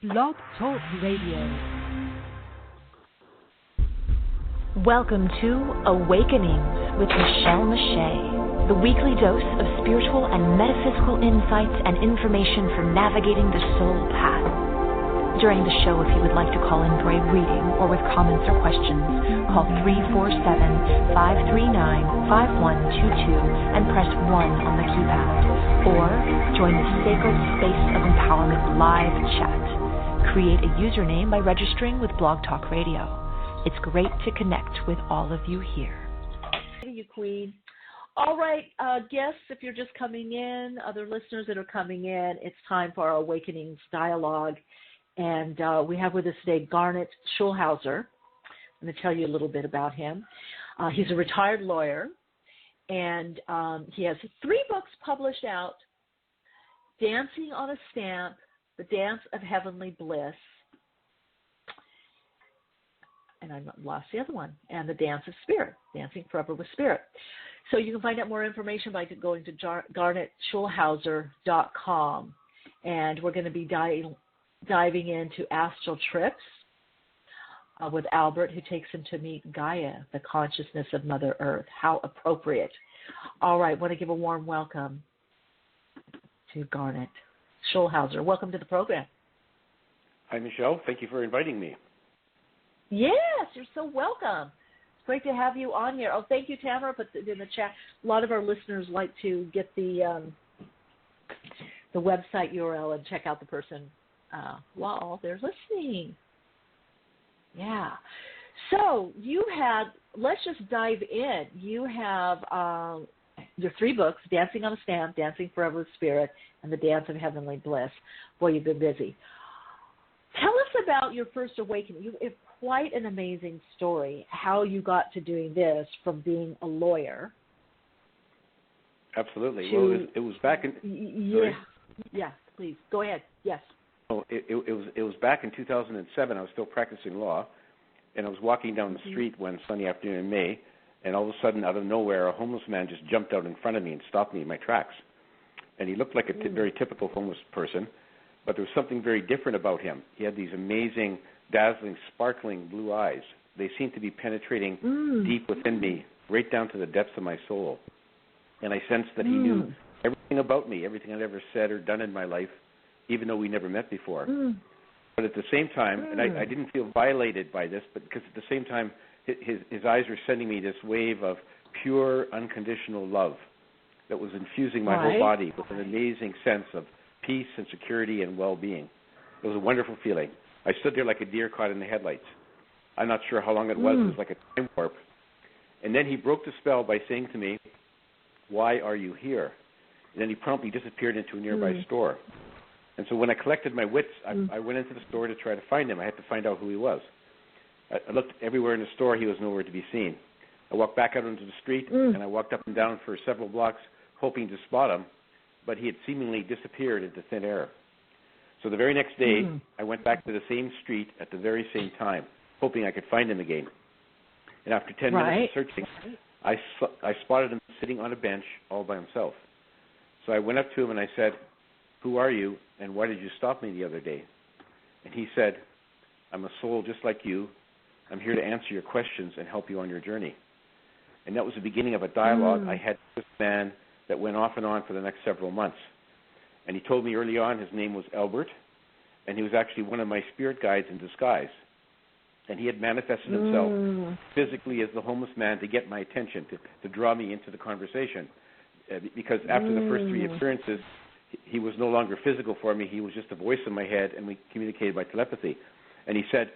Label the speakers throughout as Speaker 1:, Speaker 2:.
Speaker 1: Blog Talk Radio.
Speaker 2: Welcome to Awakenings with Meiche, the weekly dose of spiritual and metaphysical insights and information for navigating the soul path. During the show, if you would like to call in for a reading or with comments or questions, call 347-539-5122 and press 1 on the keypad. Or join the Sacred Space of Empowerment live chat. Create a username by registering with Blog Talk Radio. It's great to connect with all of you here.
Speaker 3: Hey, you queen. All right, guests, if you're just coming in, other listeners that are coming in, it's time for our Awakenings Dialogue. And we have with us today Garnet Schulhauser. I'm going to tell you a little bit about him. He's a retired lawyer, and he has 3 books published out: Dancing on a Stamp, The Dance of Heavenly Bliss, and I lost the other one, and The Dance of Spirit, Dancing Forever with Spirit. So you can find out more information by going to garnetschulhauser.com, and we're going to be diving into astral trips with Elbert, who takes him to meet Gaia, the consciousness of Mother Earth. How appropriate. All right, I want to give a warm welcome to Garnet Schulhauser. Welcome to the program.
Speaker 4: Hi, Michele. Thank you for inviting me.
Speaker 3: Yes, you're so welcome. It's great to have you on here. Oh, thank you, Tamara, put it in the chat. A lot of our listeners like to get the website URL and check out the person while they're listening. Yeah. So let's just dive in. You have your 3 books, Dancing on a Stamp, Dancing Forever with Spirit, and The Dance of Heavenly Bliss. Boy, you've been busy. Tell us about your first awakening. It's quite an amazing story, how you got to doing this from being a lawyer.
Speaker 4: Absolutely. Well, it was back in...
Speaker 3: Yeah, please. Go ahead. Yes.
Speaker 4: Oh, it was back in 2007. I was still practicing law, and I was walking down the street one sunny afternoon in May, and all of a sudden, out of nowhere, a homeless man just jumped out in front of me and stopped me in my tracks. And he looked like a very typical homeless person, but there was something very different about him. He had these amazing, dazzling, sparkling blue eyes. They seemed to be penetrating deep within me, right down to the depths of my soul. And I sensed that he knew everything about me, everything I'd ever said or done in my life, even though we never met before. But at the same time, and I didn't feel violated by this, but because at the same time, his eyes were sending me this wave of pure, unconditional love that was infusing my whole body with an amazing sense of peace and security and well-being. It was a wonderful feeling. I stood there like a deer caught in the headlights. I'm not sure how long it was. It was like a time warp. And then he broke the spell by saying to me, "Why are you here?" And then he promptly disappeared into a nearby store. And so when I collected my wits, I went into the store to try to find him. I had to find out who he was. I looked everywhere in the store. He was nowhere to be seen. I walked back out into the street, and I walked up and down for several blocks hoping to spot him, but he had seemingly disappeared into thin air. So the very next day, I went back to the same street at the very same time, hoping I could find him again. And after 10 minutes of searching, I spotted him sitting on a bench all by himself. So I went up to him and I said, "Who are you, and why did you stop me the other day?" And he said, "I'm a soul just like you. I'm here to answer your questions and help you on your journey." And that was the beginning of a dialogue I had with this man that went off and on for the next several months. And he told me early on his name was Elbert, and he was actually one of my spirit guides in disguise. And he had manifested himself physically as the homeless man to get my attention, to draw me into the conversation. Because after the first 3 appearances, he was no longer physical for me. He was just a voice in my head, and we communicated by telepathy. And he said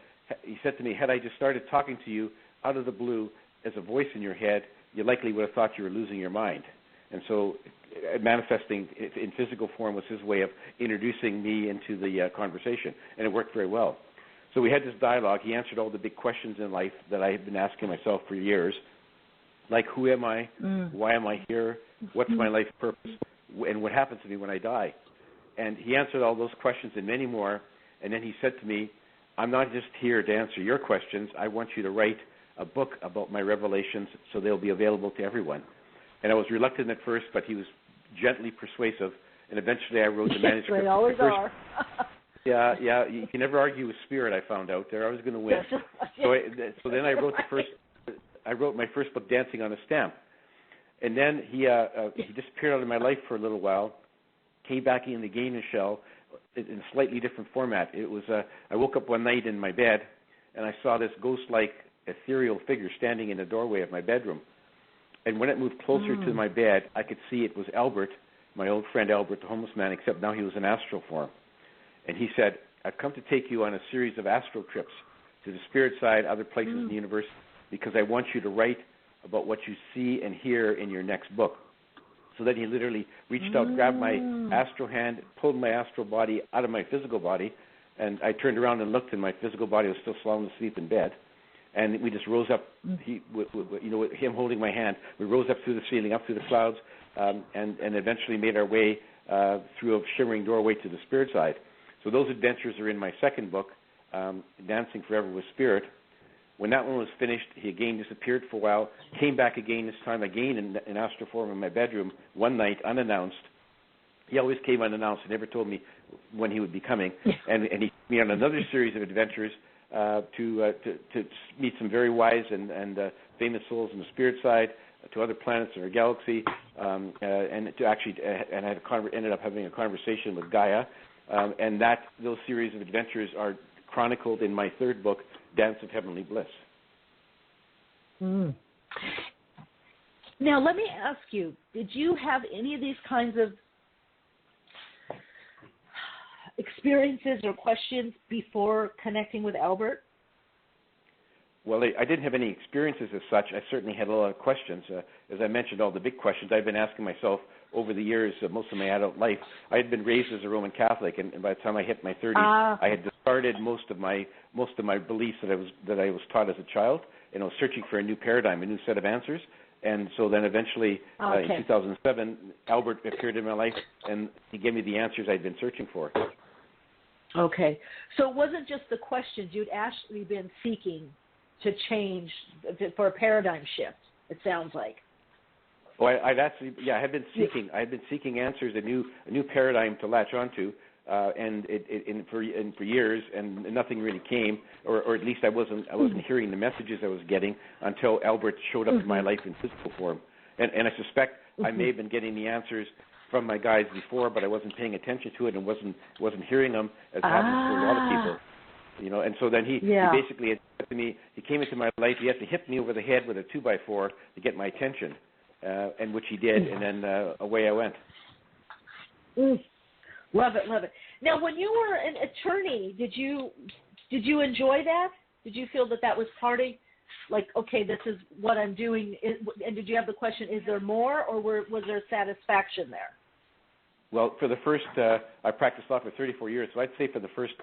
Speaker 4: to me, "Had I just started talking to you out of the blue as a voice in your head, you likely would have thought you were losing your mind." And so manifesting in physical form was his way of introducing me into the conversation, and it worked very well. So we had this dialogue. He answered all the big questions in life that I had been asking myself for years, like who am I, why am I here, what's my life purpose, and what happens to me when I die. And he answered all those questions and many more, and then he said to me, "I'm not just here to answer your questions. I want you to write a book about my revelations so they'll be available to everyone." And I was reluctant at first, but he was gently persuasive, and eventually I wrote the manuscript.
Speaker 3: They always are.
Speaker 4: Yeah. You can never argue with spirit. I found out they're always going to win. So then I wrote my first book, Dancing on a Stamp, and then he disappeared out of my life for a little while. Came back in again, Michele, in a slightly different format. It was I woke up one night in my bed, and I saw this ghost-like ethereal figure standing in the doorway of my bedroom. And when it moved closer to my bed, I could see it was Elbert, my old friend Elbert, the homeless man, except now he was in astral form. And he said, I've come to take you on a series of astral trips to the spirit side, other places in the universe, because I want you to write about what you see and hear in your next book. So then he literally reached out, grabbed my astral hand, pulled my astral body out of my physical body, and I turned around and looked, and my physical body was still sound asleep in bed. And we just rose up, with him holding my hand, we rose up through the ceiling, up through the clouds, and eventually made our way through a shimmering doorway to the spirit side. So those adventures are in my second book, Dancing Forever with Spirit. When that one was finished, he again disappeared for a while, came back again, this time again in astral form in my bedroom one night, unannounced. He always came unannounced. He never told me when he would be coming. And he took me on another series of adventures to meet some very wise and famous souls in the spirit side, to other planets in our galaxy, and to actually and I ended up having a conversation with Gaia, and those series of adventures are chronicled in my third book, Dance of Heavenly Bliss.
Speaker 3: Now, let me ask you, did you have any of these kinds of experiences or questions before connecting with Elbert?
Speaker 4: Well, I didn't have any experiences as such. I certainly had a lot of questions. As I mentioned, all the big questions I've been asking myself over the years, most of my adult life. I had been raised as a Roman Catholic, and by the time I hit my 30s, I had discarded most of my beliefs that I was taught as a child, and I was searching for a new paradigm, a new set of answers. And so then eventually, in 2007, Elbert appeared in my life, and he gave me the answers I'd been searching for.
Speaker 3: Okay. So it wasn't just the questions. You'd actually been seeking to change for a paradigm shift, it sounds like.
Speaker 4: Oh, I had been seeking. I had been seeking answers, a new paradigm to latch onto, and for years, and nothing really came, or at least I wasn't hearing the messages I was getting until Elbert showed up in my life in physical form, and I suspect I may have been getting the answers from my guides before, but I wasn't paying attention to it and wasn't hearing them, as happens to a lot of people. And so then he basically had said to me, he came into my life, he had to hit me over the head with a 2x4 to get my attention, and which he did, and then away I went.
Speaker 3: Love it, love it. Now, when you were an attorney, did you enjoy that? Did you feel that was part of, like, okay, this is what I'm doing, and did you have the question, is there more, or was there satisfaction there?
Speaker 4: Well, for the first, I practiced law for 34 years, so I'd say for the first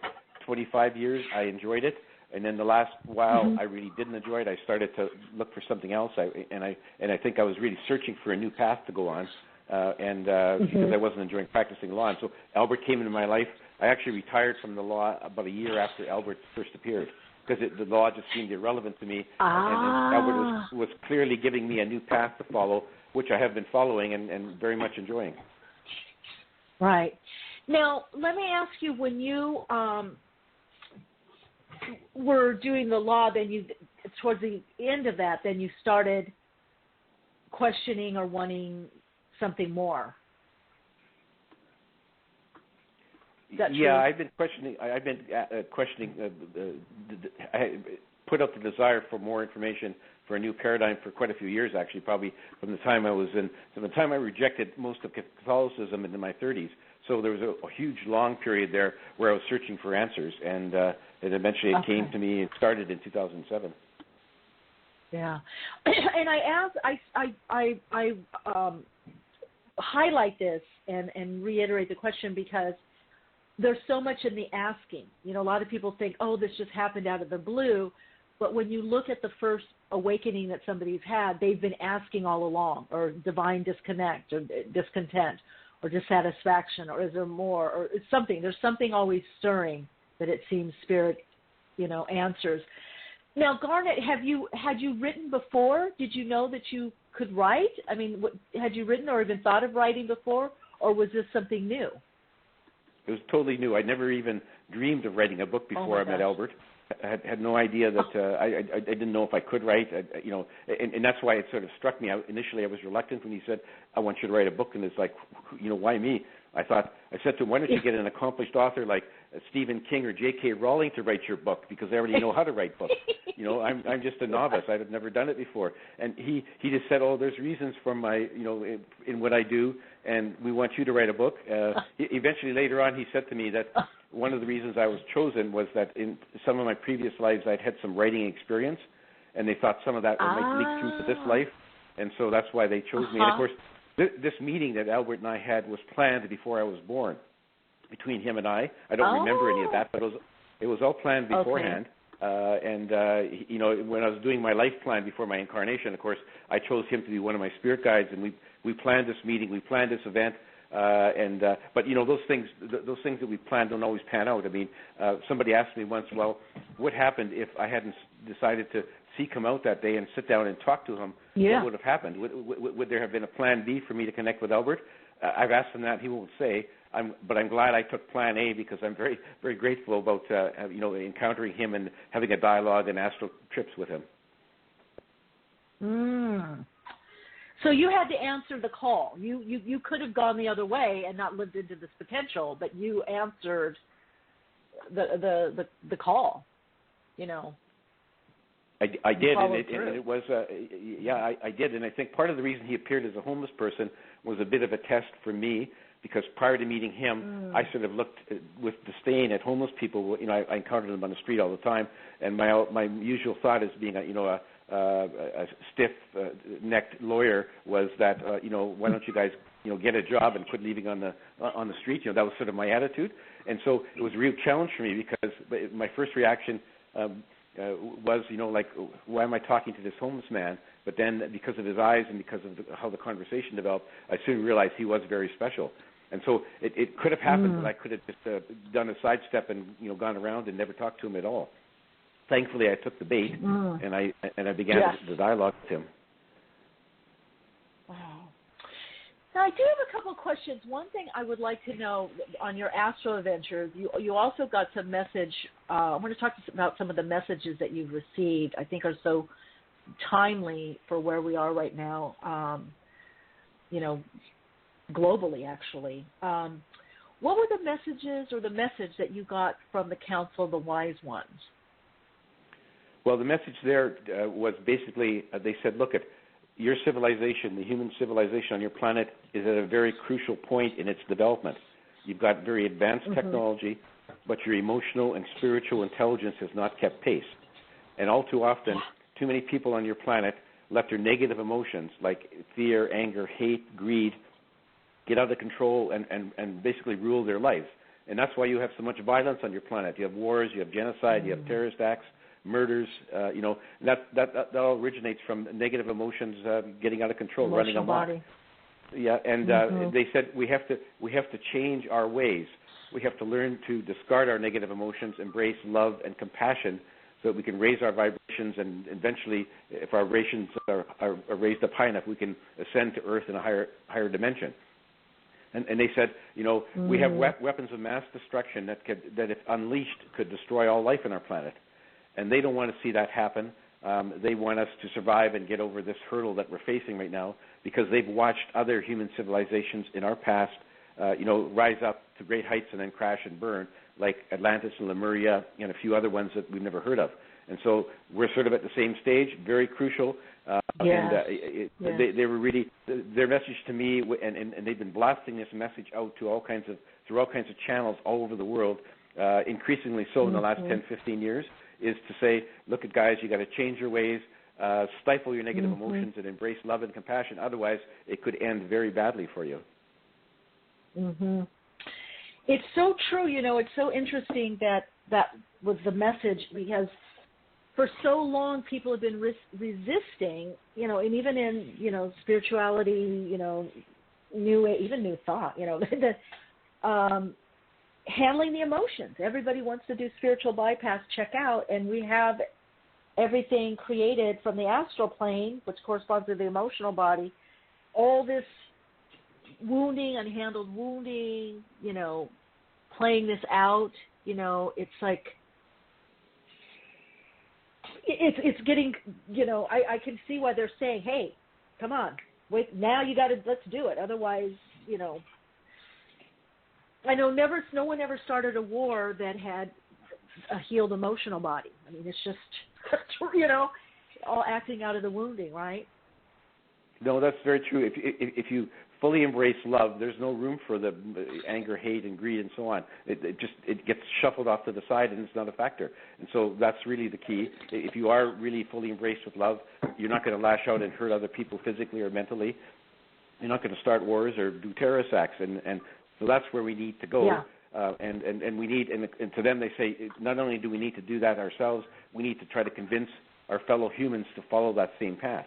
Speaker 4: 25 years, I enjoyed it, and then the last while, I really didn't enjoy it. I started to look for something else, and I think I was really searching for a new path to go on, because I wasn't enjoying practicing law. And so Elbert came into my life. I actually retired from the law about a year after Elbert first appeared, because the law just seemed irrelevant to me, and Elbert was clearly giving me a new path to follow, which I have been following and very much enjoying.
Speaker 3: Right. Now, let me ask you, when you were doing the law, then towards the end of that, then you started questioning or wanting something more. Is that true?
Speaker 4: I've been questioning. I put out the desire for more information for a new paradigm for quite a few years, actually, probably from the time I rejected most of Catholicism in my 30s. So there was a huge, long period there where I was searching for answers, and it eventually came to me. It started in 2007.
Speaker 3: Yeah, and I highlight this and reiterate the question because there's so much in the asking. A lot of people think, oh, this just happened out of the blue, but when you look at the first awakening that somebody's had, they've been asking all along, or divine disconnect, or discontent, or dissatisfaction, or is there more, or it's something. There's something always stirring that it seems Spirit, answers. Now, Garnet, had you written before? Did you know that you could write? I mean, had you written or even thought of writing before, or was this something new?
Speaker 4: It was totally new. I never even dreamed of writing a book before I met Elbert. I had no idea that I didn't know if I could write, and that's why it sort of struck me. Initially, I was reluctant when he said, "I want you to write a book," and it's like, why me? I said to him, "Why don't you get an accomplished author like Stephen King or J.K. Rowling to write your book, because they already know how to write books. I'm just a novice. I've never done it before." And he just said, "Oh, there's reasons for my, in what I do, and we want you to write a book." Eventually, later on, he said to me that one of the reasons I was chosen was that in some of my previous lives I'd had some writing experience, and they thought some of that might leak through to this life, and so that's why they chose me. And of course, this meeting that Elbert and I had was planned before I was born, between him and I. I don't remember any of that, but it was all planned beforehand. When I was doing my life plan before my incarnation, of course, I chose him to be one of my spirit guides, and we planned this meeting, we planned this event. But those things that we plan don't always pan out. I mean, somebody asked me once, well, what happened if I hadn't decided to seek him out that day and sit down and talk to him? What would have happened? Would there have been a plan B for me to connect with Elbert? I've asked him that. He won't say. But I'm glad I took plan A, because I'm very, very grateful about encountering him and having a dialogue and astral trips with him.
Speaker 3: So you had to answer the call. You could have gone the other way and not lived into this potential, but you answered the call.
Speaker 4: I did, and it was I did, and I think part of the reason he appeared as a homeless person was a bit of a test for me, because prior to meeting him, I sort of looked with disdain at homeless people. I encountered them on the street all the time, and my usual thought as being a stiff-necked lawyer was that why don't you guys get a job and quit leaving on the street? That was sort of my attitude, and so it was a real challenge for me, because my first reaction was like, why am I talking to this homeless man? But then, because of his eyes and because of how the conversation developed, I soon realized he was very special. And so it could have happened that I could have just done a sidestep and gone around and never talked to him at all. Thankfully, I took the bait and I began the dialogue with him.
Speaker 3: Wow. Now, I do have a couple of questions. One thing I would like to know on your astral adventures, you also got some message. I want to talk about some of the messages that you've received. I think are so timely for where we are right now. Globally, actually. What were the messages or the message that you got from the Council of the Wise Ones?
Speaker 4: Well, the message there was basically, they said, look, your civilization, the human civilization on your planet, is at a very crucial point in its development. You've got very advanced technology, but your emotional and spiritual intelligence has not kept pace. And all too often, too many people on your planet let their negative emotions like fear, anger, hate, greed, get out of control and basically rule their lives. And that's why you have so much violence on your planet. You have wars, you have genocide, you have terrorist acts, murders, that all originates from negative emotions getting out of control, running amok. Yeah, and they said we have to change our ways. We have to learn to discard our negative emotions, embrace love and compassion, so that we can raise our vibrations, and eventually, if our vibrations are raised up high enough, we can ascend to Earth in a higher dimension. And they said, we have weapons of mass destruction that if unleashed, could destroy all life on our planet. And they don't want to see that happen. They want us to survive and get over this hurdle that we're facing right now, because they've watched other human civilizations in our past, rise up to great heights and then crash and burn, like Atlantis and Lemuria and a few other ones that we've never heard of. And so we're sort of at the same stage, very crucial. They were really, their message to me, and they've been blasting this message out to through all kinds of channels all over the world, increasingly so in the last 10, 15 years, is to say, look at guys, you got to change your ways, stifle your negative emotions, and embrace love and compassion. Otherwise, it could end very badly for you.
Speaker 3: It's so true. It's so interesting that was the message, because for so long people have been resisting, and even in, spirituality, new age, even new thought, handling the emotions. Everybody wants to do spiritual bypass, check out, and we have everything created from the astral plane, which corresponds to the emotional body, all this wounding, unhandled wounding, playing this out, you know, it's like, it's getting, you know, I can see why they're saying, hey, come on, wait, now you got to, let's do it. Otherwise, you know, I know no one ever started a war that had a healed emotional body. I mean, it's just, you know, all acting out of the wounding, right?
Speaker 4: No, that's very true. If you fully embrace love, there's no room for the anger, hate, and greed, and so on. It gets shuffled off to the side, and it's not a factor. And so that's really the key. If you are really fully embraced with love, you're not going to lash out and hurt other people physically or mentally. You're not going to start wars or do terrorist acts, and so that's where we need to go.
Speaker 3: Yeah.
Speaker 4: And we need, and to them they say, not only do we need to do that ourselves, we need to try to convince our fellow humans to follow that same path.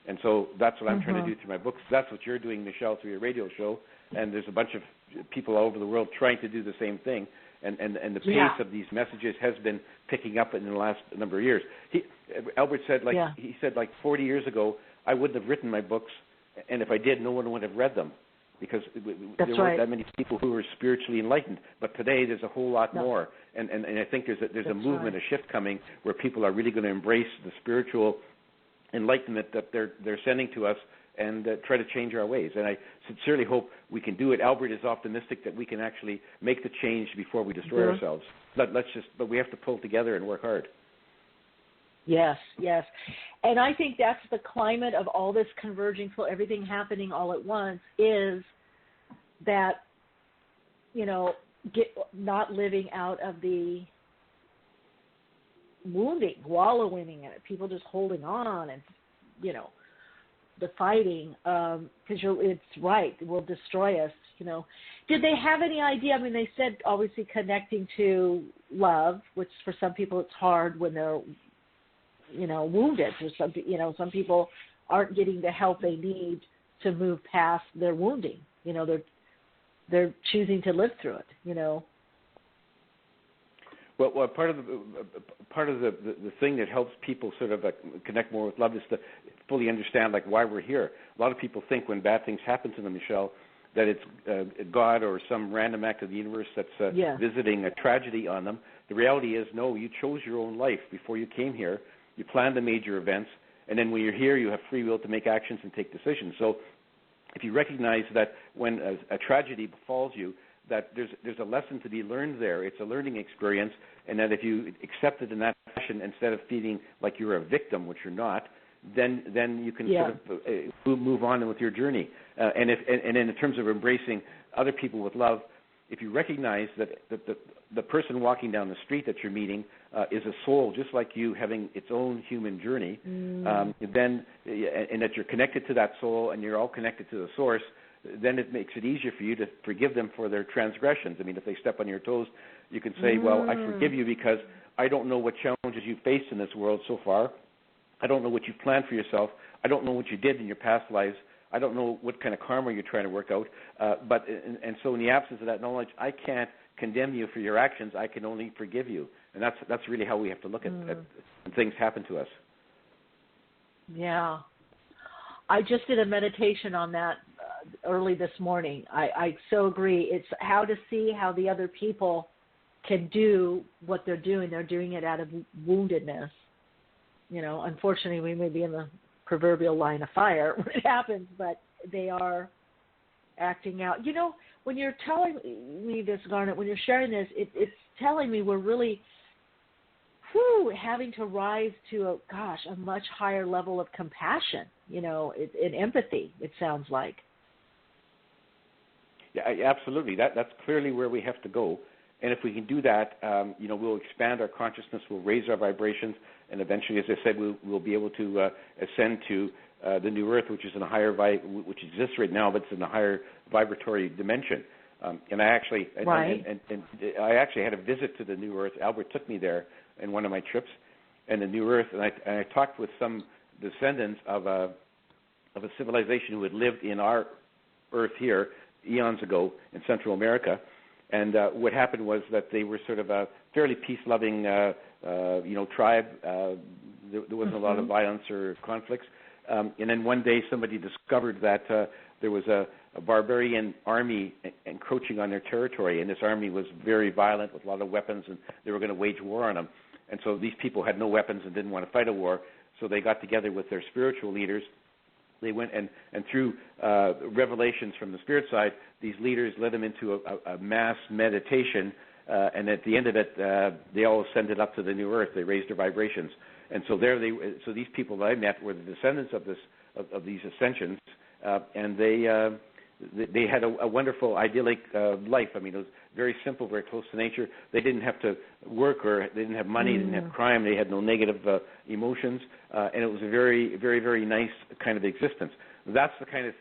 Speaker 4: And so that's what I'm trying to do through my books. That's what you're doing, Michele, through your radio show. And there's a bunch of people all over the world trying to do the same thing. And the pace of these messages has been picking up in the last number of years. Elbert said, he said, 40 years ago, I wouldn't have written my books, and if I did, no one would have read them, because there weren't that many people who were spiritually enlightened. But today, there's a whole lot more. And I think there's a movement, a shift coming, where people are really going to embrace the spiritual enlightenment that they're sending to us and try to change our ways. And I sincerely hope we can do it. Elbert is optimistic that we can actually make the change before we destroy ourselves. But we have to pull together and work hard.
Speaker 3: Yes, yes. And I think that's the climate of all this converging, so everything happening all at once, is that, you know, not living out of the wounding, wallowing in it, people just holding on and, you know, the fighting, because it's right, it will destroy us, you know. Did they have any idea? I mean, they said obviously connecting to love, which for some people it's hard when they're, you know, wounded. For some people aren't getting the help they need to move past their wounding. You know, they're choosing to live through it, you know.
Speaker 4: Well, part of the thing that helps people sort of connect more with love is to fully understand why we're here. A lot of people think when bad things happen to them, Michele, that it's God or some random act of the universe that's visiting a tragedy on them. The reality is, no, you chose your own life before you came here. You planned the major events, and then when you're here, you have free will to make actions and take decisions. So if you recognize that when a tragedy befalls you, that there's a lesson to be learned there. It's a learning experience, and that if you accept it in that fashion, instead of feeling like you're a victim, which you're not, then you can sort of move on with your journey. And in terms of embracing other people with love, if you recognize that the person walking down the street that you're meeting is a soul just like you, having its own human journey, then and that you're connected to that soul and you're all connected to the source, then it makes it easier for you to forgive them for their transgressions. I mean, if they step on your toes, you can say, well, I forgive you because I don't know what challenges you faced in this world so far. I don't know what you've planned for yourself. I don't know what you did in your past lives. I don't know what kind of karma you're trying to work out. And so in the absence of that knowledge, I can't condemn you for your actions. I can only forgive you. And that's really how we have to look at when things happen to us.
Speaker 3: Yeah. I just did a meditation on that early this morning. I so agree. It's how to see how the other people can do what they're doing. They're doing it out of woundedness. You know, unfortunately, we may be in the proverbial line of fire when it happens, but they are acting out. You know, when you're telling me this, Garnet, when you're sharing this, it's telling me we're really having to rise to a much higher level of compassion, you know, and empathy, it sounds like.
Speaker 4: Yeah, absolutely. That's clearly where we have to go. And if we can do that, you know, we'll expand our consciousness, we'll raise our vibrations, and eventually, as I said, we'll be able to ascend to the new Earth, which is in a higher which exists right now, but it's in a higher vibratory dimension. And I actually, I actually had a visit to the new Earth. Elbert took me there in one of my trips, and the new Earth, and I talked with some descendants of a civilization who had lived in our Earth here eons ago in Central America. And what happened was that they were sort of a fairly peace-loving, you know, tribe. There wasn't a lot of violence or conflicts. And then one day somebody discovered that there was barbarian army encroaching on their territory, and this army was very violent with a lot of weapons, and they were going to wage war on them. And so these people had no weapons and didn't want to fight a war, so they got together with their spiritual leaders. They went and through revelations from the spirit side, these leaders led them into a mass meditation, and at the end of it, they all ascended up to the new earth. They raised their vibrations, and so so these people that I met were the descendants of these ascensions, and they had a wonderful, idyllic life. I mean, it was very simple, very close to nature. They didn't have to work, or they didn't have money, they didn't have crime, they had no negative emotions, and it was a very, very, very nice kind of existence. That's the kind of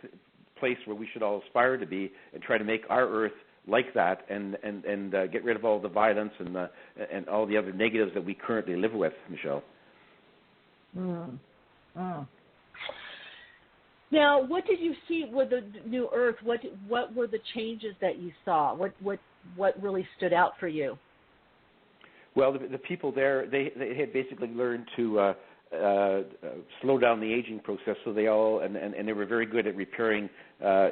Speaker 4: place where we should all aspire to be and try to make our earth like that, and get rid of all the violence and all the other negatives that we currently live with, Michele.
Speaker 3: Now, what did you see with the new earth? What were the changes that you saw? What really stood out for you?
Speaker 4: Well, the people there, they had basically learned to slow down the aging process, so they all, and they were very good at repairing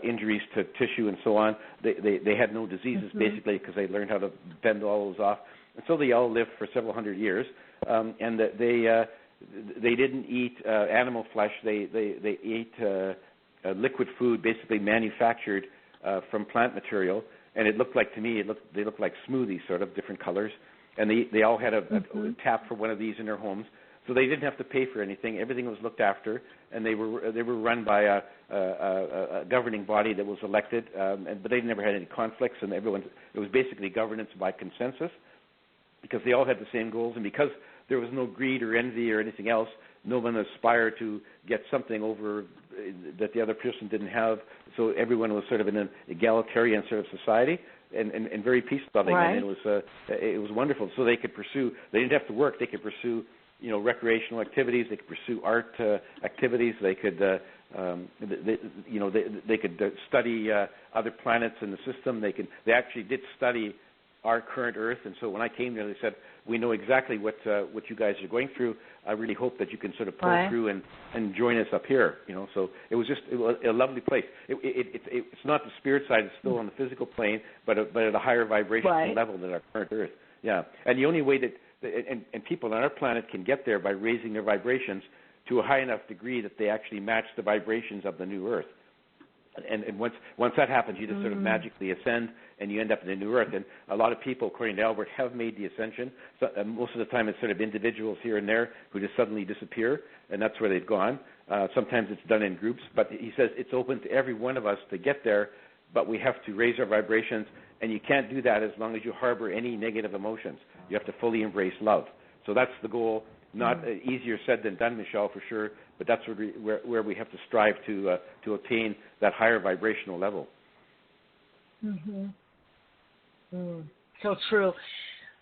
Speaker 4: injuries to tissue and so on. They had no diseases, basically, because they learned how to bend all those off. And so they all lived for several hundred years, and they didn't eat animal flesh. They ate liquid food, basically manufactured from plant material. And it looked like, to me, they looked like smoothies, sort of different colors. And they all had a tap for one of these in their homes, so they didn't have to pay for anything. Everything was looked after, and they were run by a governing body that was elected. But they never had any conflicts, and it was basically governance by consensus, because they all had the same goals, and because there was no greed or envy or anything else. No one aspired to get something over that the other person didn't have. So everyone was sort of in an egalitarian sort of society, and very peace loving.
Speaker 3: Right.
Speaker 4: And it was wonderful. So they could pursue. They didn't have to work. They could pursue, recreational activities. They could pursue art activities. They could, they could study other planets in the system. They actually did study our current Earth, and so when I came there, they said, "We know exactly what you guys are going through. I really hope that you can sort of pull through and join us up here." So it was just a lovely place. It's not the spirit side; it's still on the physical plane, but at a higher vibrational level than our current Earth. Yeah, and the only way that and people on our planet can get there by raising their vibrations to a high enough degree that they actually match the vibrations of the new Earth. And once that happens, you just sort of magically ascend, and you end up in the new Earth. And a lot of people, according to Elbert, have made the ascension. So, most of the time, it's sort of individuals here and there who just suddenly disappear, and that's where they've gone. Sometimes it's done in groups, but he says it's open to every one of us to get there, but we have to raise our vibrations, and you can't do that as long as you harbor any negative emotions. You have to fully embrace love. So that's the goal. Not easier said than done, Michele, for sure, but that's where we have to strive to attain that higher vibrational level.
Speaker 3: So true.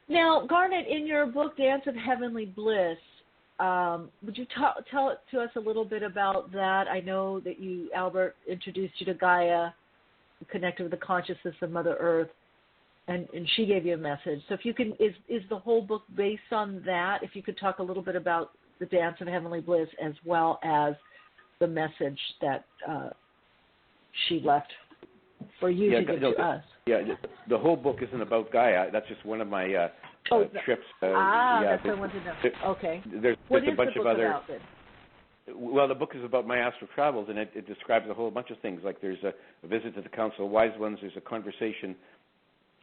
Speaker 3: Now, Garnet, in your book, Dance of Heavenly Bliss, would you tell it to us a little bit about that? I know that Elbert introduced you to Gaia, connected with the consciousness of Mother Earth, and she gave you a message. So if you can, is the whole book based on that? If you could talk a little bit about the Dance of Heavenly Bliss as well as the message that she left for you to give to us.
Speaker 4: Yeah, the whole book isn't about Gaia. That's just one of my trips.
Speaker 3: That's what I wanted to know. Okay.
Speaker 4: There's a bunch of other.
Speaker 3: About, then?
Speaker 4: Well, the book is about my astral travels, and it describes a whole bunch of things. Like there's a visit to the Council of Wise Ones. There's a conversation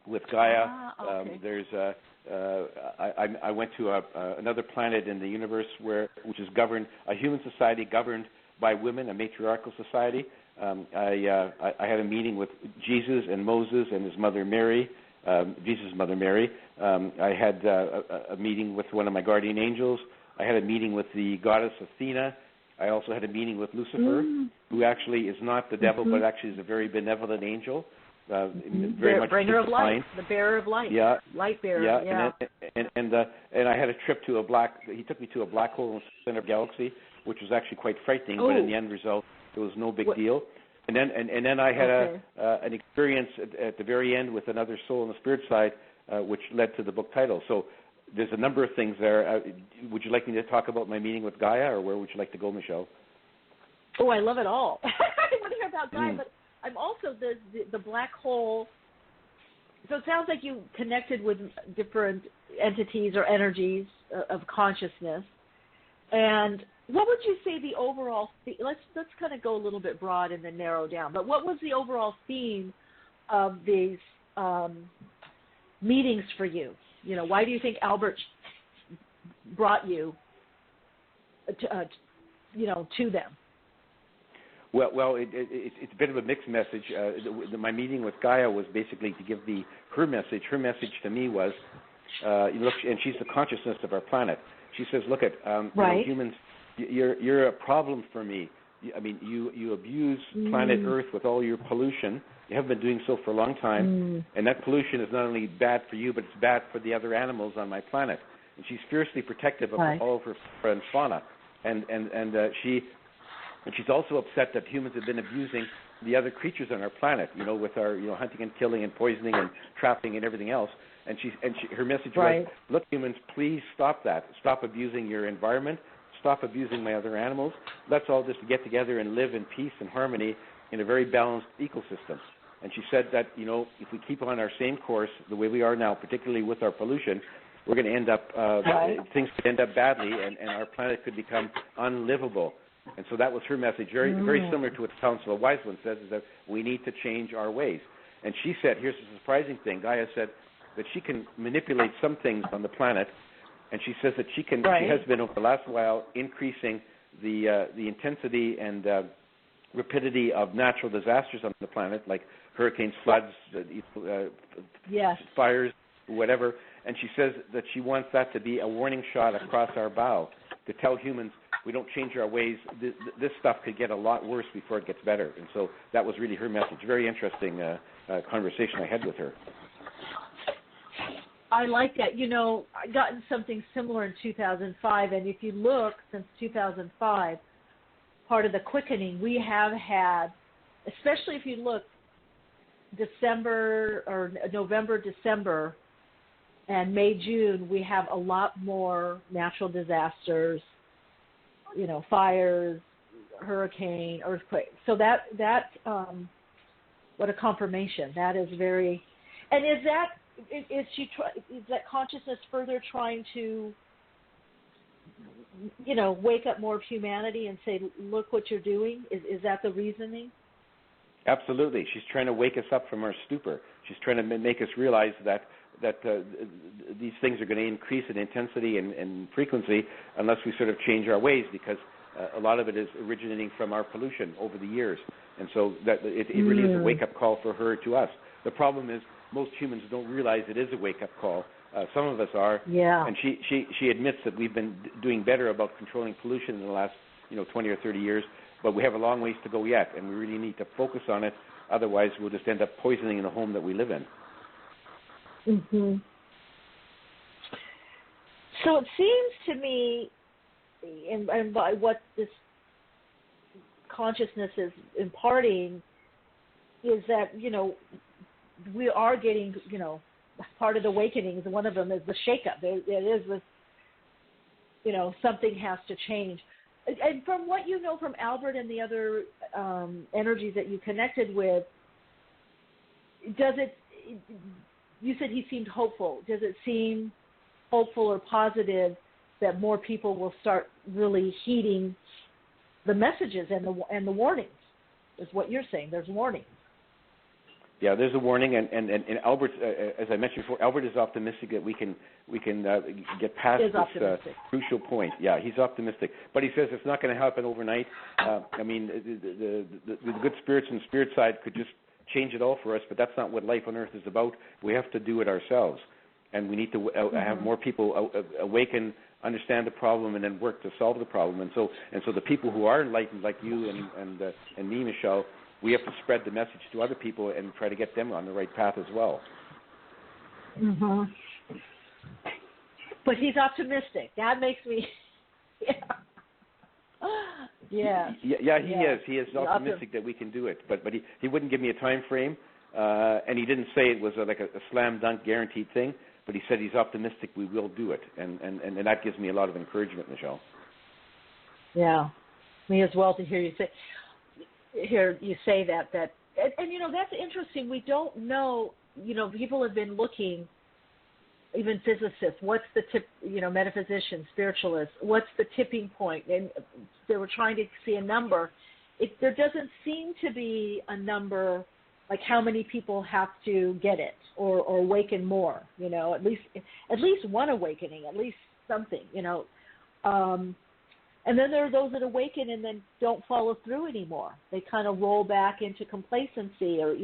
Speaker 4: with Gaia.
Speaker 3: Okay.
Speaker 4: I went to another planet in the universe which is governed, a human society governed by women, a matriarchal society. I had a meeting with Jesus and Moses and his mother Mary, Jesus' mother Mary. I had a meeting with one of my guardian angels. I had a meeting with the goddess Athena. I also had a meeting with Lucifer, who actually is not the devil, but actually is a very benevolent angel. Very much
Speaker 3: bringer of light, the bearer of light, light bearer.
Speaker 4: Yeah. And I had a trip to he took me to a black hole in the center of the galaxy, which was actually quite frightening, but in the end result, it was no big deal. And then I had an experience at the very end with another soul on the spirit side, which led to the book title. So there's a number of things there. Would you like me to talk about my meeting with Gaia, or where would you like to go, Michele?
Speaker 3: Oh, I love it all. I want to hear about Gaia, but I'm also the black hole. So it sounds like you connected with different entities or energies of consciousness. And what would you say the overall let's kind of go a little bit broad and then narrow down. But what was the overall theme of these meetings for you? You know, why do you think Elbert brought you to them?
Speaker 4: Well, it's a bit of a mixed message. My meeting with Gaia was basically to give her message. Her message to me was, look, and she's the consciousness of our planet. She says, look at humans. You're a problem for me. I mean, you abuse planet Earth with all your pollution. You have been doing so for a long time, and that pollution is not only bad for you, but it's bad for the other animals on my planet. And she's fiercely protective of all of her flora and fauna, and she's also upset that humans have been abusing the other creatures on our planet, with our, hunting and killing and poisoning and trapping and everything else. And her message was, look, humans, please stop that. Stop abusing your environment. Stop abusing my other animals. Let's all just get together and live in peace and harmony in a very balanced ecosystem. And she said that, if we keep on our same course the way we are now, particularly with our pollution, we're going to end up, things could end up badly, and our planet could become unlivable. And so that was her message, very similar to what the Council of Wise Ones says, is that we need to change our ways. And she said, here's the surprising thing, Gaia said that she can manipulate some things on the planet, and she says that she has been over the last while increasing the intensity and rapidity of natural disasters on the planet, like hurricanes, floods, fires, whatever. And she says that she wants that to be a warning shot across our bow to tell humans, we don't change our ways, this stuff could get a lot worse before it gets better. And so that was really her message. Very interesting conversation I had with her.
Speaker 3: I like that. I gotten something similar in 2005, and if you look, since 2005, part of the quickening we have had, especially if you look December or November, December, and May, June, we have a lot more natural disasters, fires, hurricane, earthquake. So that what a confirmation. That is very, and is that consciousness further trying to, wake up more of humanity and say, look what you're doing? Is that the reasoning?
Speaker 4: Absolutely. She's trying to wake us up from our stupor. She's trying to make us realize that these things are going to increase in intensity and frequency unless we sort of change our ways, because a lot of it is originating from our pollution over the years. And so that it really is a wake-up call for her to us. The problem is most humans don't realize it is a wake-up call. Some of us are. Yeah. And she admits that we've been doing better about controlling pollution in the last 20 or 30 years, but we have a long ways to go yet, and we really need to focus on it. Otherwise, we'll just end up poisoning the home that we live in.
Speaker 3: Mm-hmm. So it seems to me, and by what this consciousness is imparting, is that, we are getting, part of the awakenings, one of them is the shakeup. It is this, something has to change. And from what you know from Elbert and the other energies that you connected with, you said he seemed hopeful. Does it seem hopeful or positive that more people will start really heeding the messages and the warnings? Is what you're saying? There's warnings.
Speaker 4: Yeah, there's a warning, and Elbert, as I mentioned before, Elbert is optimistic that we can get past this crucial point. Yeah, he's optimistic, but he says it's not going to happen overnight. I mean, the good spirits and spirit side could just change it all for us, but that's not what life on Earth is about. We have to do it ourselves, and we need to have more people awaken, understand the problem, and then work to solve the problem. And so the people who are enlightened, like you and me, Michele, we have to spread the message to other people and try to get them on the right path as well.
Speaker 3: Mm-hmm. But he's optimistic. That makes me, yeah.
Speaker 4: Yeah, he is. He is optimistic that we can do it. But he wouldn't give me a time frame, and he didn't say it was like a slam dunk guaranteed thing. But he said he's optimistic we will do it, and that gives me a lot of encouragement, Michele.
Speaker 3: Yeah, me as well to hear you say that and that's interesting. We don't know. People have been looking, even physicists. What's the tip? Metaphysicians, spiritualists. What's the tipping point? And they were trying to see a number. There doesn't seem to be a number, like how many people have to get it or awaken more. At least one awakening, at least something. And then there are those that awaken and then don't follow through anymore. They kind of roll back into complacency or,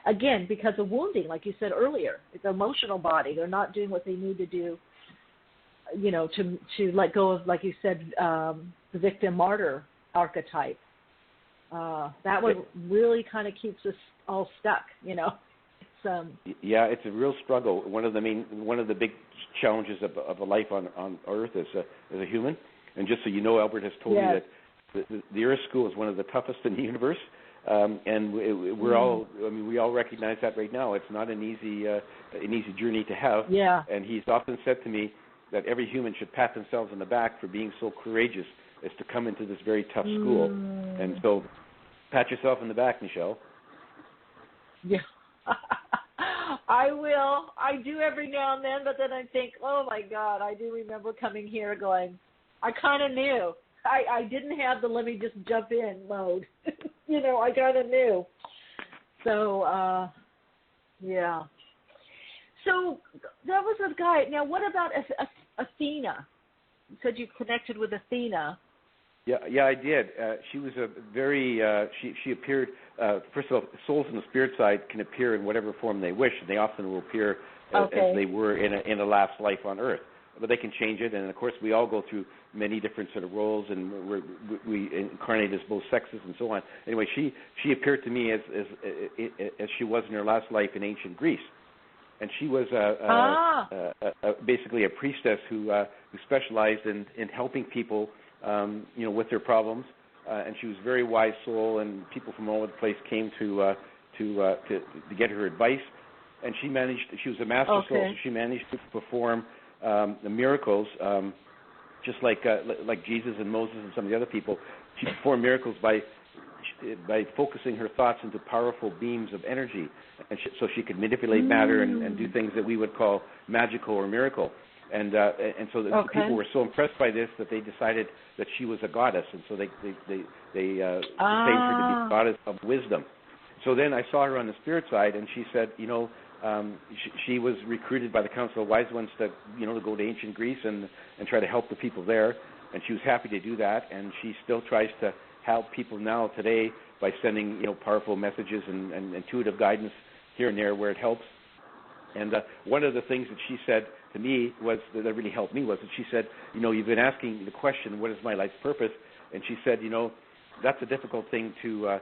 Speaker 3: again, because of wounding, like you said earlier. It's an emotional body. They're not doing what they need to do, to let go of, like you said, the victim-martyr archetype. That one really kind of keeps us all stuck,
Speaker 4: Yeah, it's a real struggle. One of the big challenges of a life on Earth as a human. And just so you know, Elbert has told me that the Earth School is one of the toughest in the universe, and we all recognize that right now. It's not an easy journey to have.
Speaker 3: Yeah.
Speaker 4: And he's often said to me that every human should pat themselves on the back for being so courageous as to come into this very tough school. And so, pat yourself on the back, Michele.
Speaker 3: Yeah. I will. I do every now and then, but then I think, oh my God, I do remember coming here going, I kind of knew. I didn't have the let me just jump in mode. I kind of knew. So, yeah. So that was a guy. Now, what about Athena? You said you connected with Athena.
Speaker 4: Yeah, I did. She was a very, she appeared, first of all, souls in the spirit side can appear in whatever form they wish, and they often will appear as they were in a last life on Earth. But they can change it, and of course we all go through many different sort of roles, and we incarnate as both sexes and so on. Anyway, she appeared to me as she was in her last life in ancient Greece, and she was basically a priestess who specialized in helping people, with their problems, and she was a very wise soul, and people from all over the place came to get her advice, and she was a master soul, so she managed to perform the miracles, just like Jesus and Moses and some of the other people. She performed miracles by focusing her thoughts into powerful beams of energy, and so she could manipulate matter and do things that we would call magical or miracle. And so the people were so impressed by this that they decided that she was a goddess, and so they claimed her to be the goddess of wisdom. So then I saw her on the spirit side, and she said, she was recruited by the Council of Wise Ones to go to ancient Greece and try to help the people there, and she was happy to do that, and she still tries to help people now today by sending powerful messages and intuitive guidance here and there where it helps. And one of the things that she said to me was that really helped me was that she said, you've been asking the question, what is my life's purpose? And she said, that's a difficult thing to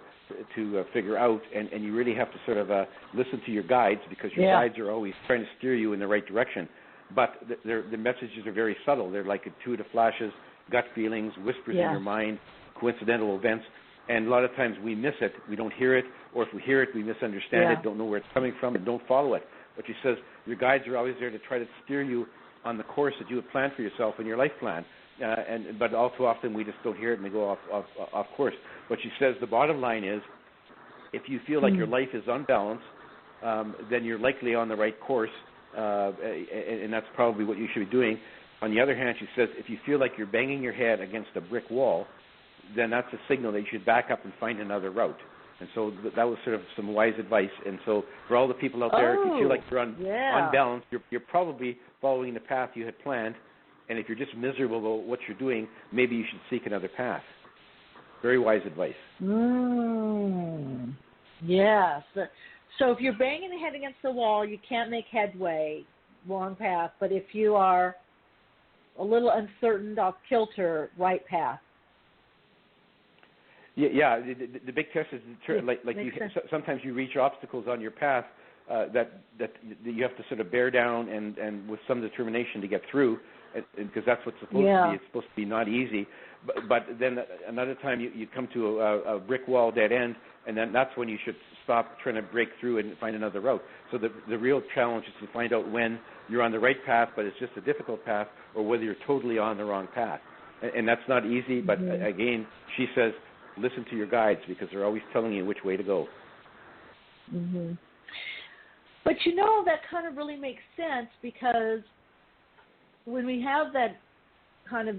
Speaker 4: figure out, and you really have to sort of listen to your guides, because your guides are always trying to steer you in the right direction. But the messages are very subtle. They're like intuitive flashes, gut feelings, whispers in your mind, coincidental events. And a lot of times we miss it. We don't hear it, or if we hear it, we misunderstand it, don't know where it's coming from, and don't follow it. But she says your guides are always there to try to steer you on the course that you have planned for yourself in your life plan. But all too often we just don't hear it and we go off course. But she says the bottom line is, if you feel like your life is unbalanced, then you're likely on the right course, and that's probably what you should be doing. On the other hand, she says if you feel like you're banging your head against a brick wall, then that's a signal that you should back up and find another route. And so that was sort of some wise advice. And so for all the people out there, if you feel like you're unbalanced, you're probably following the path you had planned. And if you're just miserable about what you're doing, maybe you should seek another path. Very wise advice.
Speaker 3: Yes. So if you're banging the head against the wall, you can't make headway, wrong path. But if you are a little uncertain, off kilter, right path.
Speaker 4: Yeah. The big test is sometimes you reach obstacles on your path that you have to sort of bear down and with some determination to get through, because that's what's supposed to be. It's supposed to be not easy. But then another time you come to a brick wall, dead end, and then that's when you should stop trying to break through and find another route. So the real challenge is to find out when you're on the right path, but it's just a difficult path, or whether you're totally on the wrong path. And that's not easy, but again, she says, listen to your guides, because they're always telling you which way to go.
Speaker 3: Mm-hmm. But you know, that kind of really makes sense, because when we have that kind of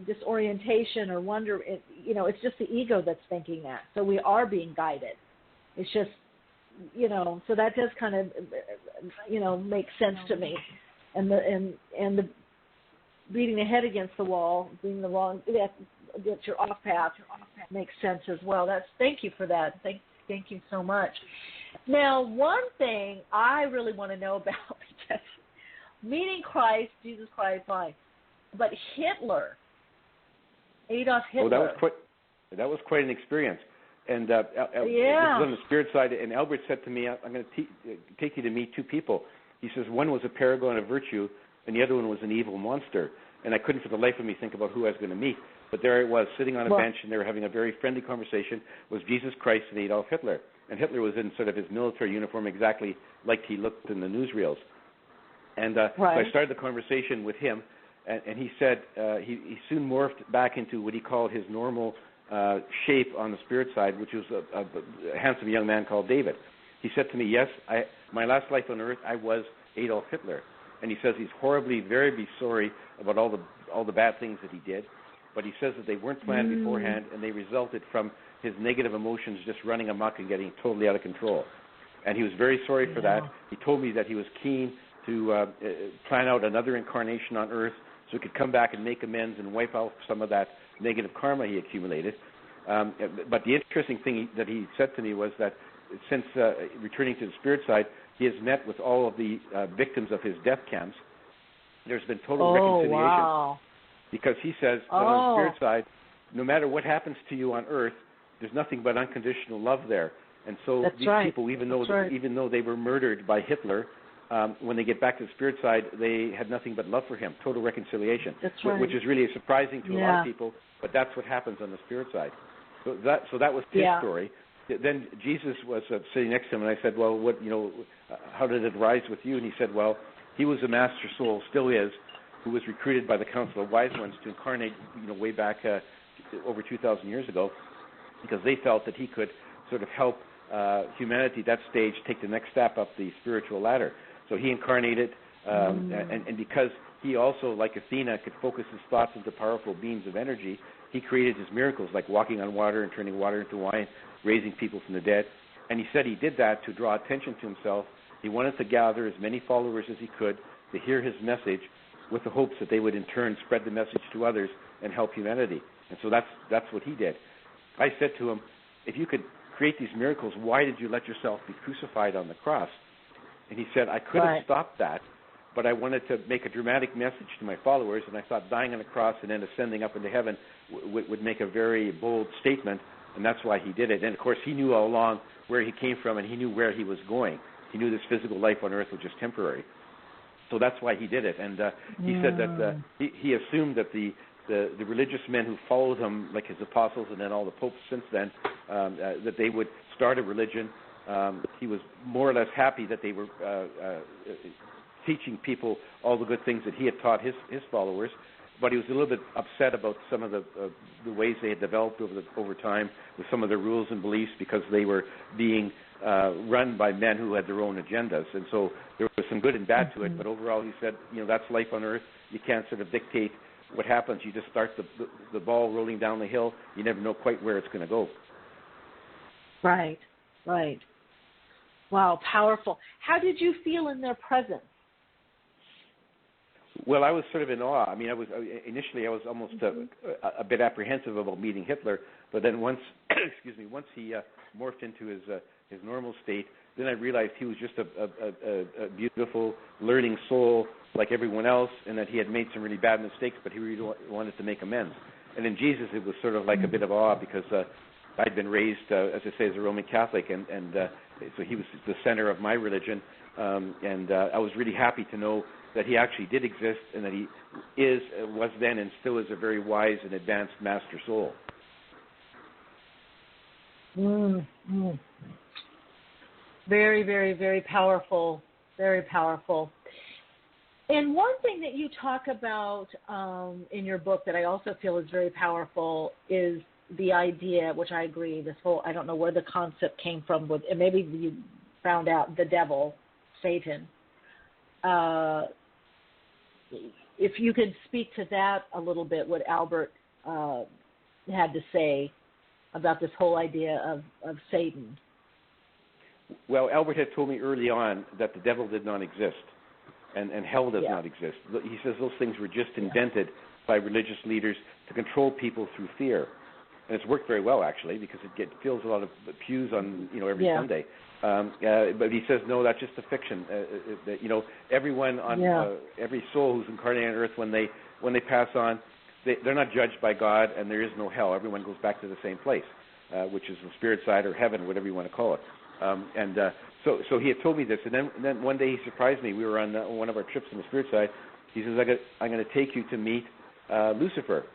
Speaker 3: disorientation or wonder, it's just the ego that's thinking that. So we are being guided. It's just, so that does kind of, make sense to me. And the beating the head against the wall, being the wrong, that you're off path makes sense as well. Thank you for that. Thank you so much. Now, one thing I really want to know about, because meeting Christ, Jesus Christ, fine, but Hitler, Adolf Hitler.
Speaker 4: Oh, that was quite an experience. And this was on the spirit side. And Elbert said to me, "I'm going to take you to meet two people." He says one was a paragon of virtue, and the other one was an evil monster. And I couldn't for the life of me think about who I was going to meet. But there it was, sitting on a bench, and they were having a very friendly conversation. Was Jesus Christ and Adolf Hitler. And Hitler was in sort of his military uniform, exactly like he looked in the newsreels. And so I started the conversation with him, and he said he soon morphed back into what he called his normal shape on the spirit side, which was a handsome young man called David. He said to me, yes, my last life on earth, I was Adolf Hitler. And he says he's very sorry about all the bad things that he did. But he says that they weren't planned beforehand, and they resulted from his negative emotions just running amok and getting totally out of control. And he was very sorry for that. He told me that he was keen to plan out another incarnation on Earth so he could come back and make amends and wipe out some of that negative karma he accumulated. But the interesting thing that he said to me was that since returning to the spirit side, he has met with all of the victims of his death camps. There's been total reconciliation.
Speaker 3: Wow.
Speaker 4: Because he says that on the spirit side, no matter what happens to you on Earth, there's nothing but unconditional love there. And so these people, even though they were murdered by Hitler, when they get back to the spirit side, they had nothing but love for him, total reconciliation, which is really surprising to a lot of people, but that's what happens on the spirit side. So that was his story. Then Jesus was sitting next to him, and I said, well, how did it rise with you? And he said, well, he was a master soul, still is, who was recruited by the Council of Wise Ones to incarnate, way back over 2,000 years ago, because they felt that he could sort of help humanity at that stage take the next step up the spiritual ladder. So he incarnated, and because he also, like Athena, could focus his thoughts into powerful beams of energy, he created his miracles, like walking on water and turning water into wine, raising people from the dead. And he said he did that to draw attention to himself. He wanted to gather as many followers as he could to hear his message, with the hopes that they would in turn spread the message to others and help humanity. And so that's what he did. I said to him, if you could create these miracles, why did you let yourself be crucified on the cross? And he said, I could have stopped that, but I wanted to make a dramatic message to my followers, and I thought dying on the cross and then ascending up into heaven would make a very bold statement, and that's why he did it. And, of course, he knew all along where he came from, and he knew where he was going. He knew this physical life on earth was just temporary. So that's why he did it. And he said that he assumed that the religious men who followed him, like his apostles and then all the popes since then, that they would start a religion. He was more or less happy that they were teaching people all the good things that he had taught his followers, but he was a little bit upset about some of the ways they had developed over time with some of their rules and beliefs, because they were being run by men who had their own agendas. And so there was some good and bad to it, but overall he said, that's life on earth. You can't sort of dictate what happens. You just start the ball rolling down the hill. You never know quite where it's going to go.
Speaker 3: Right. Wow, powerful. How did you feel in their presence?
Speaker 4: Well, I was sort of in awe. I mean, initially I was almost a bit apprehensive about meeting Hitler, but then once he morphed into his normal state, then I realized he was just a beautiful, learning soul like everyone else, and that he had made some really bad mistakes, but he really wanted to make amends. And in Jesus, it was sort of like a bit of awe, because I'd been raised, as I say, as a Roman Catholic, and so he was the center of my religion, and I was really happy to know that he actually did exist, and that he was then and still is a very wise and advanced master soul.
Speaker 3: Very, very, very powerful. Very powerful. And one thing that you talk about in your book that I also feel is very powerful is the idea, which I agree, this whole, I don't know where the concept came from, and maybe you found out the devil, Satan. If you could speak to that a little bit, what Elbert had to say about this whole idea of Satan.
Speaker 4: Well, Elbert had told me early on that the devil did not exist, and hell does not exist. He says those things were just invented by religious leaders to control people through fear. And it's worked very well, actually, because it fills a lot of pews on, every Sunday. But he says, no, that's just a fiction. Everyone on every soul who's incarnated on earth, when they pass on, they're not judged by God, and there is no hell. Everyone goes back to the same place, which is the spirit side or heaven, whatever you want to call it. So he had told me this, and then one day he surprised me. We were on one of our trips on the spirit side. He says, I'm going to take you to meet Lucifer.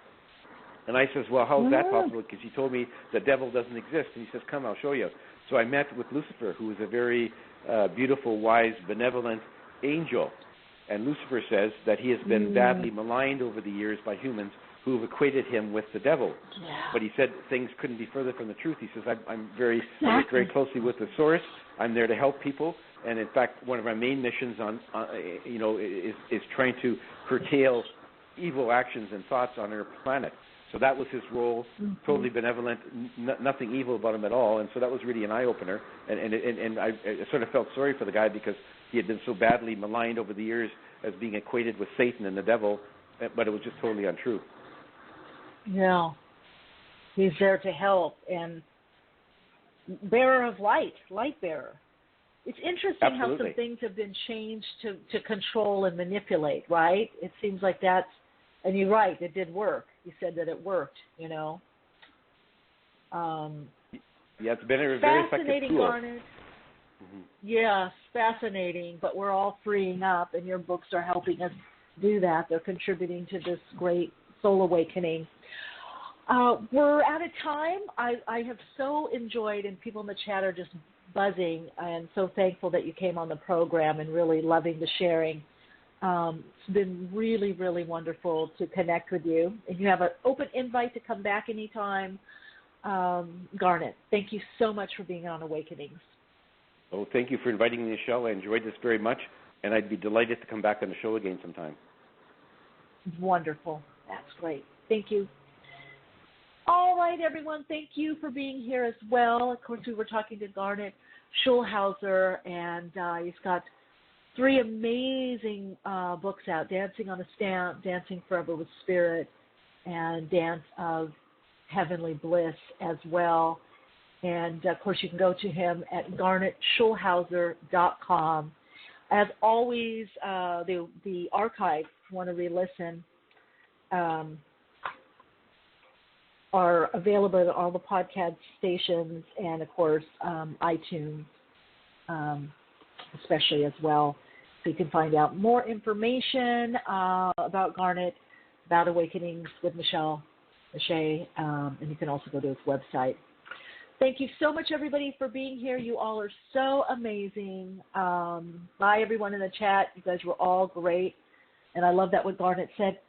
Speaker 4: And I says, well, how is that possible? Because he told me the devil doesn't exist. And he says, come, I'll show you. So I met with Lucifer, who is a very beautiful, wise, benevolent angel. And Lucifer says that he has been badly maligned over the years by humans who have equated him with the devil. Yeah. But he said things couldn't be further from the truth. He says, I'm very very closely with the source. I'm there to help people. And in fact, one of our main missions is trying to curtail evil actions and thoughts on our planet. So that was his role, totally benevolent, nothing evil about him at all. And so that was really an eye-opener. And I sort of felt sorry for the guy because he had been so badly maligned over the years as being equated with Satan and the devil, but it was just totally untrue.
Speaker 3: Yeah. He's there to help and bearer of light bearer. It's interesting how some things have been changed to control and manipulate, right? It seems like that's, and you're right, it did work. You said that it worked,
Speaker 4: it's been a very effective tool.
Speaker 3: Garnet. Yes, fascinating, but we're all freeing up, and your books are helping us do that. They're contributing to this great soul awakening. We're out of time. I have so enjoyed, and people in the chat are just buzzing, and so thankful that you came on the program and really loving the sharing. It's been really, really wonderful to connect with you. And you have an open invite to come back anytime. Garnet, thank you so much for being on Awakenings.
Speaker 4: Oh, thank you for inviting me, Michele. I enjoyed this very much, and I'd be delighted to come back on the show again sometime.
Speaker 3: Wonderful. That's great. Thank you. All right, everyone. Thank you for being here as well. Of course, we were talking to Garnet Schulhauser, and he's got 3 amazing books out, Dancing on a Stamp, Dancing Forever with Spirit, and Dance of Heavenly Bliss as well. And, of course, you can go to him at garnetschulhauser.com. As always, the archive, if you want to re-listen, are available at all the podcast stations and, of course, iTunes especially as well. So you can find out more information about Garnet, about Awakenings with Meiche, and you can also go to his website. Thank you so much, everybody, for being here. You all are so amazing. Bye, everyone in the chat. You guys were all great. And I love that what Garnet said.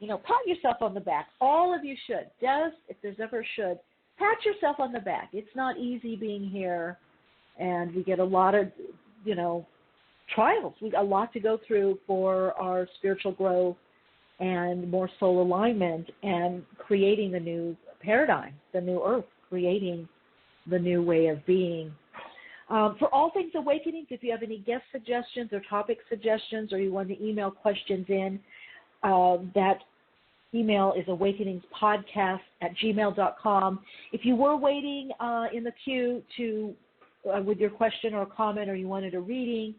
Speaker 3: Pat yourself on the back. All of you should. Just, if there's ever a should, pat yourself on the back. It's not easy being here, and we get a lot of, trials. We got a lot to go through for our spiritual growth and more soul alignment and creating the new paradigm, the new earth, creating the new way of being. For all things Awakenings, if you have any guest suggestions or topic suggestions, or you want to email questions in, that email is awakeningspodcast@gmail.com. If you were waiting in the queue with your question or comment, or you wanted a reading,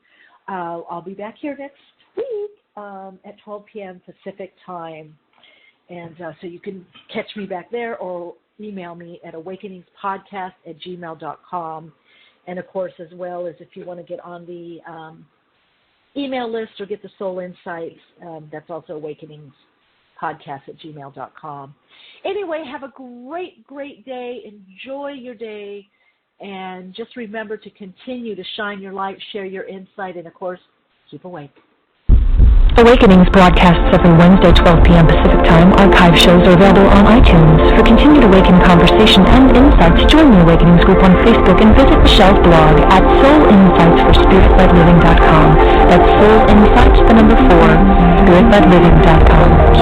Speaker 3: I'll be back here next week at 12 p.m. Pacific time. And so you can catch me back there or email me at awakeningspodcast@gmail.com. And, of course, as well as if you want to get on the email list or get the soul insights, that's also awakeningspodcast@gmail.com. Anyway, have a great, great day. Enjoy your day. And just remember to continue to shine your light, share your insight, and, of course, keep awake.
Speaker 2: Awakenings broadcasts every Wednesday, 12 p.m. Pacific Time. Archive shows are available on iTunes. For continued Awaken conversation and insights, join the Awakenings group on Facebook and visit Michelle's blog at soulinsightsforspiritledliving.com. That's Soul Insights, the number 4, spiritledliving.com.